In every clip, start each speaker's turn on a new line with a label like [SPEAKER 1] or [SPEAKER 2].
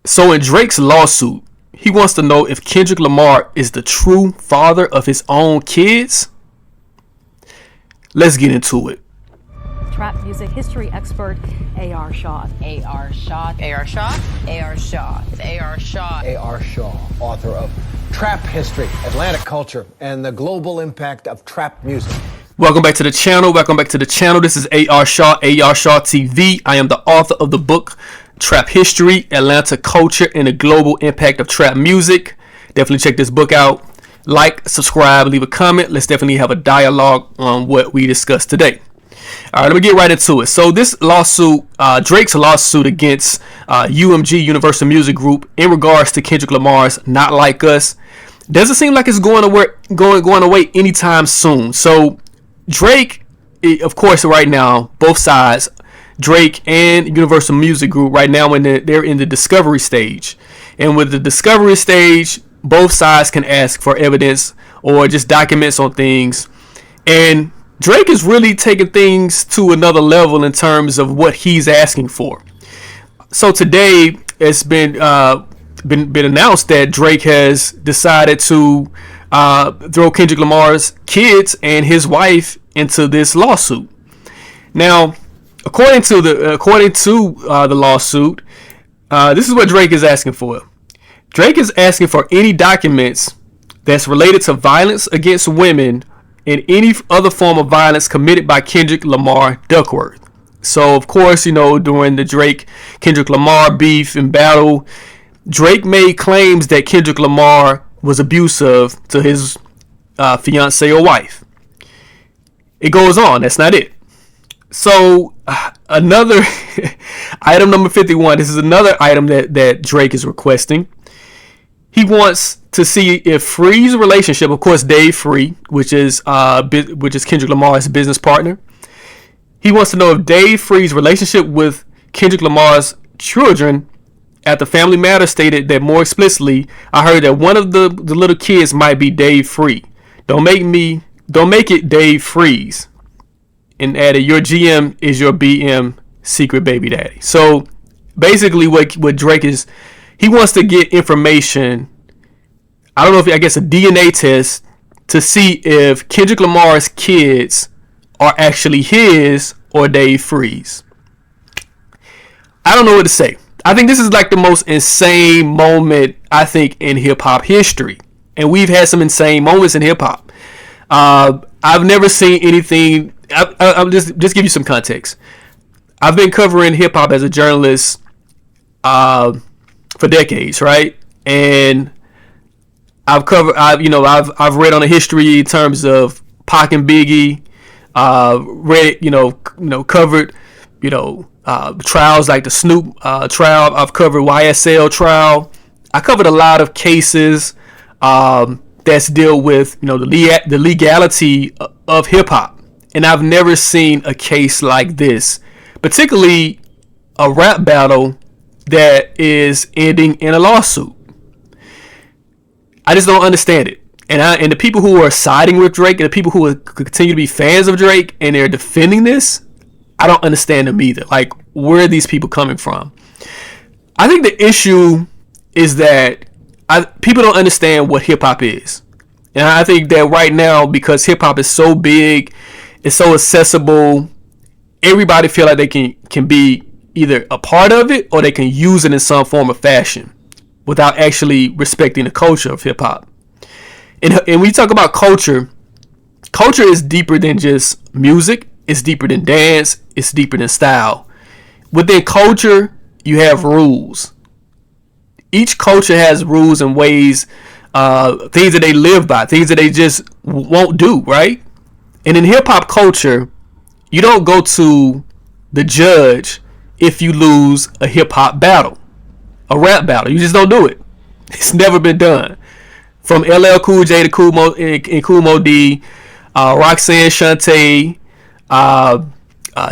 [SPEAKER 1] So in Drake's lawsuit, he wants to know if Kendrick Lamar is the true father of his own kids. Let's get into it.
[SPEAKER 2] Trap music history expert A.R. Shaw.
[SPEAKER 3] A.R. Shaw. A.R. Shaw. A.R. Shaw. A.R. Shaw.
[SPEAKER 4] A.R. Shaw, author of Trap History, Atlantic Culture, and the Global Impact of Trap Music.
[SPEAKER 1] Welcome back to the channel. This is A.R. Shaw, A.R. Shaw TV. I am the author of the book Trap History, Atlanta Culture, and the Global Impact of Trap Music. Definitely check this book out. Like, subscribe, leave a comment. Let's definitely have a dialogue on what we discussed today. All right, let me get right into it. So this lawsuit, Drake's lawsuit against UMG, Universal Music Group, in regards to Kendrick Lamar's "Not Like Us," doesn't seem like it's going away anytime soon. So Drake, of course, right now, both sides, Drake and Universal Music Group, right now when they're in the discovery stage, and with the discovery stage, both sides can ask for evidence or just documents on things, and Drake is really taking things to another level in terms of what he's asking for. So today it's been announced that Drake has decided to throw Kendrick Lamar's kids and his wife into this lawsuit. Now, according to the lawsuit, this is what Drake is asking for. Drake is asking for any documents that's related to violence against women and any other form of violence committed by Kendrick Lamar Duckworth. So, of course, during the Kendrick Lamar beef and battle, Drake made claims that Kendrick Lamar was abusive to his fiancée or wife. It goes on. That's not it. So, another item number 51. This is another item that Drake is requesting. He wants to see if Free's relationship, of course, Dave Free, which is Kendrick Lamar's business partner. He wants to know if Dave Free's relationship with Kendrick Lamar's children at the Family Matters stated that more explicitly, I heard that one of the little kids might be Dave Free. Don't make it Dave Freeze. And added, your GM is your BM secret baby daddy. So basically what Drake is, he wants to get information, I don't know, I guess a DNA test to see if Kendrick Lamar's kids are actually his or Dave Freeze. I don't know what to say. I think this is like the most insane moment, I think, in hip-hop history. And we've had some insane moments in hip-hop. I've never seen anything. I'll just give you some context. I've been covering hip-hop as a journalist for decades, right? And I've read on the history in terms of Pac and Biggie. Covered trials like the Snoop trial. I've covered YSL trial. I covered a lot of cases that's deal with the legality of hip hop, and I've never seen a case like this, particularly a rap battle that is ending in a lawsuit. I just don't understand it. And the people who are siding with Drake and the people who continue to be fans of Drake and they're defending this, I don't understand them either. Like, where are these people coming from? I think the issue is that people don't understand what hip hop is. And I think that right now, because hip hop is so big, it's so accessible, everybody feel like they can be either a part of it or they can use it in some form of fashion without actually respecting the culture of hip hop. And when you talk about culture is deeper than just music. It's deeper than dance. It's deeper than style. Within culture, you have rules. Each culture has rules and ways, things that they live by, things that they just won't do, right? And in hip hop culture, you don't go to the judge if you lose a hip hop battle, a rap battle. You just don't do it. It's never been done. From LL Cool J to Kool Moe D, Roxanne Shante,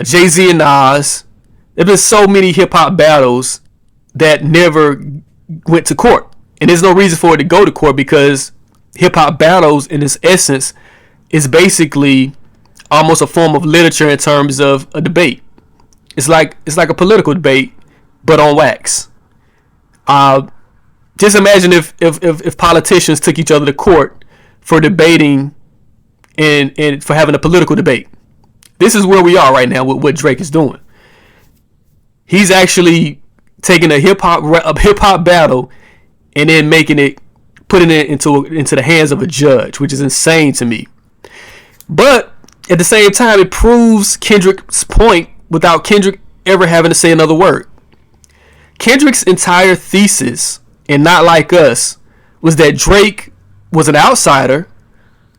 [SPEAKER 1] Jay-Z and Nas. There have been so many hip hop battles that never went to court. And there's no reason for it to go to court, because hip hop battles in its essence is basically almost a form of literature in terms of a debate. It's like a political debate, but on wax. Just imagine if politicians took each other to court for debating and for having a political debate. This is where we are right now with what Drake is doing. He's actually taking a hip hop battle and then putting it into the hands of a judge, which is insane to me. But at the same time, it proves Kendrick's point without Kendrick ever having to say another word. Kendrick's entire thesis in Not Like Us was that Drake was an outsider,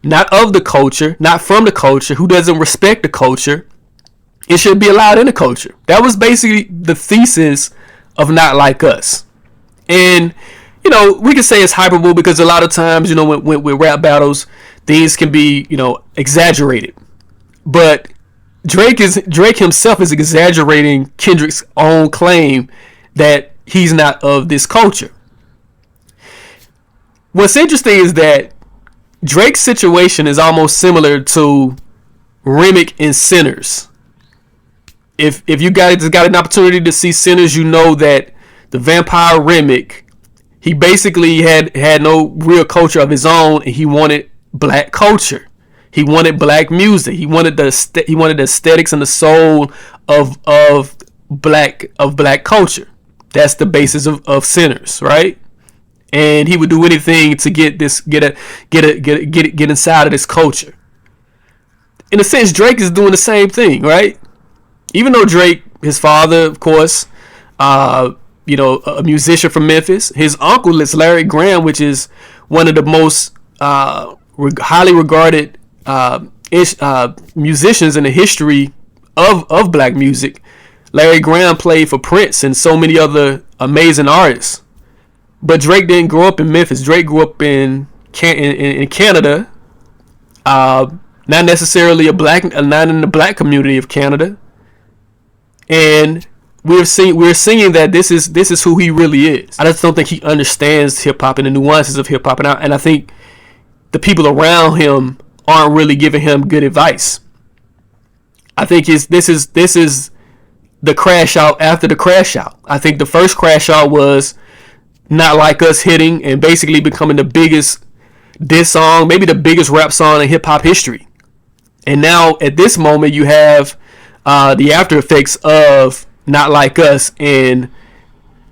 [SPEAKER 1] not of the culture, not from the culture, who doesn't respect the culture. It should be allowed in the culture. That was basically the thesis of Not Like Us. And, you know, we can say it's hyperbole because a lot of times, you know, with rap battles, things can be, you know, exaggerated. But Drake himself is exaggerating Kendrick's own claim that he's not of this culture. What's interesting is that Drake's situation is almost similar to Remick and Sinners. If you got an opportunity to see Sinners, you know that the vampire Remick, he basically had no real culture of his own, and he wanted black culture. He wanted black music. He wanted the aesthetics and the soul of black culture. That's the basis of Sinners, right? And he would do anything to get inside of this culture. In a sense, Drake is doing the same thing, right? Even though Drake, his father, of course, you know, a musician from Memphis, his uncle is Larry Graham, which is one of the most highly regarded musicians in the history of black music. Larry Graham played for Prince and so many other amazing artists. But Drake didn't grow up in Memphis. Drake grew up in Canada, not necessarily not in the black community of Canada. And we're seeing that this is who he really is. I just don't think he understands hip hop and the nuances of hip hop, and I think the people around him aren't really giving him good advice. I think this is the crash out after the crash out. I think the first crash out was Not Like Us hitting and basically becoming the biggest diss song, maybe the biggest rap song in hip hop history. And now at this moment you have the after effects of Not Like Us and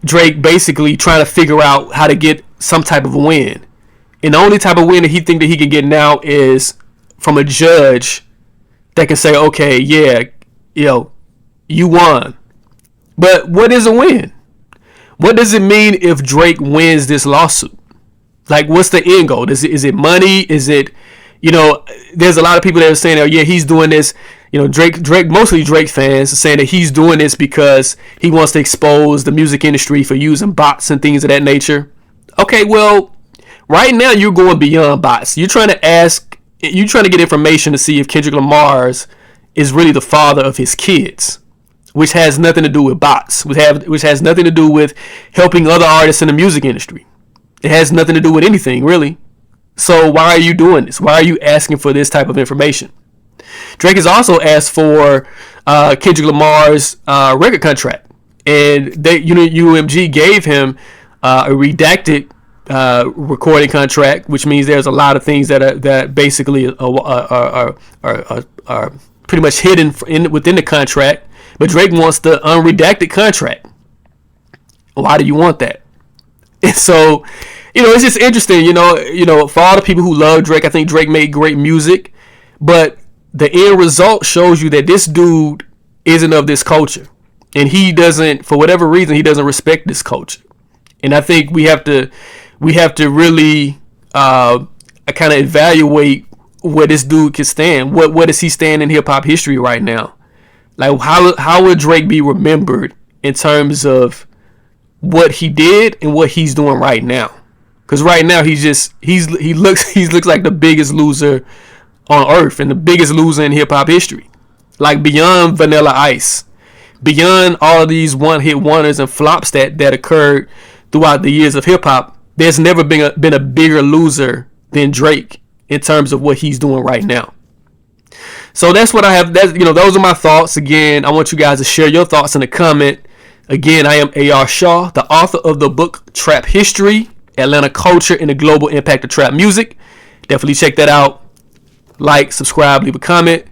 [SPEAKER 1] Drake basically trying to figure out how to get some type of win. And the only type of win that he think that he can get now is from a judge that can say, okay, yeah, you won. But what is a win? What does it mean if Drake wins this lawsuit? Like, what's the end goal? Is it money? Is it, there's a lot of people that are saying, oh yeah, he's doing this. Drake, mostly Drake fans are saying that he's doing this because he wants to expose the music industry for using bots and things of that nature. Okay, well, right now you're going beyond bots. You're trying to get information to see if Kendrick Lamar is really the father of his kids, which has nothing to do with bots, which has nothing to do with helping other artists in the music industry. It has nothing to do with anything, really. So why are you doing this? Why are you asking for this type of information? Drake has also asked for Kendrick Lamar's record contract, and UMG gave him a redacted recording contract, which means there's a lot of things that basically are pretty much hidden within the contract. But Drake wants the unredacted contract. Why do you want that? And so, it's just interesting. For all the people who love Drake, I think Drake made great music, but the end result shows you that this dude isn't of this culture, and he doesn't, for whatever reason, he doesn't respect this culture. And I think we have to really kind of evaluate where this dude can stand. What does he stand in hip hop history right now? Like, how would Drake be remembered in terms of what he did and what he's doing right now? Because right now he looks like the biggest loser on earth and the biggest loser in hip hop history. Like, beyond Vanilla Ice, beyond all of these one hit wonders and flops that occurred throughout the years of hip hop, there's never been a bigger loser than Drake in terms of what he's doing right now. So that's what I have. Those are my thoughts. Again, I want you guys to share your thoughts in the comment Again, I am A.R. Shaw, the author of the book Trap History, Atlanta Culture, and the Global Impact of Trap Music. Definitely check that out. Like, subscribe, leave a comment.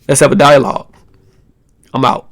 [SPEAKER 1] Let's have a dialogue. I'm out.